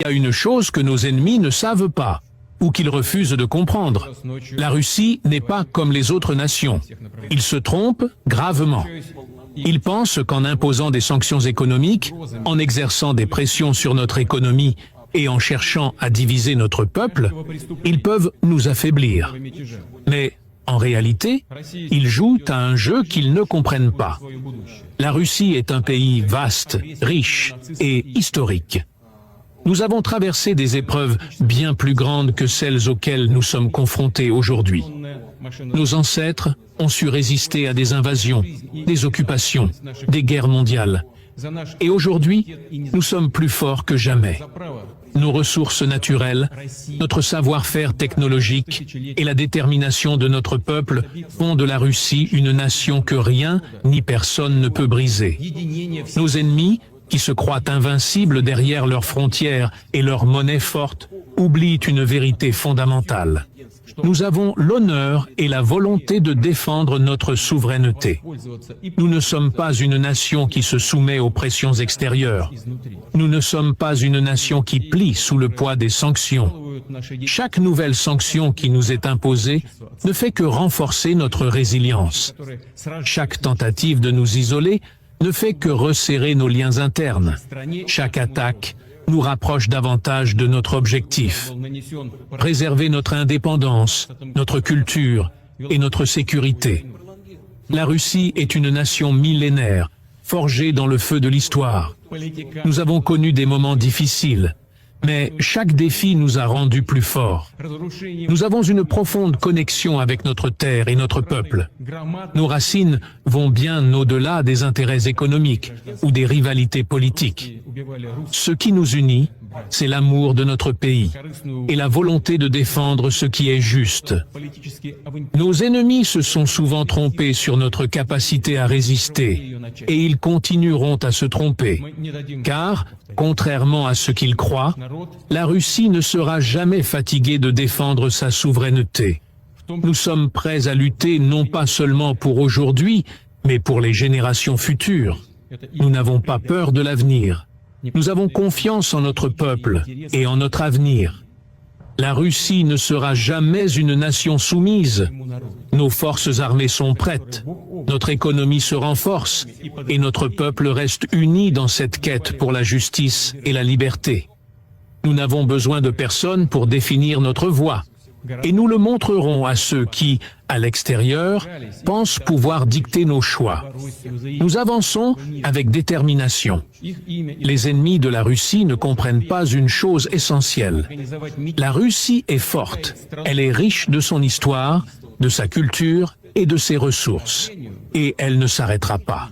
Il y a une chose que nos ennemis ne savent pas, ou qu'ils refusent de comprendre. La Russie n'est pas comme les autres nations. Ils se trompent gravement. Ils pensent qu'en imposant des sanctions économiques, en exerçant des pressions sur notre économie et en cherchant à diviser notre peuple, ils peuvent nous affaiblir. Mais en réalité, ils jouent à un jeu qu'ils ne comprennent pas. La Russie est un pays vaste, riche et historique. Nous avons traversé des épreuves bien plus grandes que celles auxquelles nous sommes confrontés aujourd'hui. Nos ancêtres ont su résister à des invasions, des occupations, des guerres mondiales. Et aujourd'hui, nous sommes plus forts que jamais. Nos ressources naturelles, notre savoir-faire technologique et la détermination de notre peuple font de la Russie une nation que rien ni personne ne peut briser. Nos ennemis, qui se croient invincibles derrière leurs frontières et leur monnaie forte, oublient une vérité fondamentale. Nous avons l'honneur et la volonté de défendre notre souveraineté. Nous ne sommes pas une nation qui se soumet aux pressions extérieures. Nous ne sommes pas une nation qui plie sous le poids des sanctions. Chaque nouvelle sanction qui nous est imposée ne fait que renforcer notre résilience. Chaque tentative de nous isoler ne fait que resserrer nos liens internes. Chaque attaque nous rapproche davantage de notre objectif. Préserver notre indépendance, notre culture et notre sécurité. La Russie est une nation millénaire, forgée dans le feu de l'histoire. Nous avons connu des moments difficiles, mais chaque défi nous a rendus plus forts. Nous avons une profonde connexion avec notre terre et notre peuple. Nos racines vont bien au-delà des intérêts économiques ou des rivalités politiques. Ce qui nous unit, c'est l'amour de notre pays et la volonté de défendre ce qui est juste. Nos ennemis se sont souvent trompés sur notre capacité à résister, et ils continueront à se tromper, car, contrairement à ce qu'ils croient, la Russie ne sera jamais fatiguée de défendre sa souveraineté. Nous sommes prêts à lutter non pas seulement pour aujourd'hui, mais pour les générations futures. Nous n'avons pas peur de l'avenir. Nous avons confiance en notre peuple et en notre avenir. La Russie ne sera jamais une nation soumise. Nos forces armées sont prêtes, notre économie se renforce et notre peuple reste uni dans cette quête pour la justice et la liberté. Nous n'avons besoin de personne pour définir notre voie. Et nous le montrerons à ceux qui, à l'extérieur, pensent pouvoir dicter nos choix. Nous avançons avec détermination. Les ennemis de la Russie ne comprennent pas une chose essentielle. La Russie est forte. Elle est riche de son histoire, de sa culture et de ses ressources. Et elle ne s'arrêtera pas.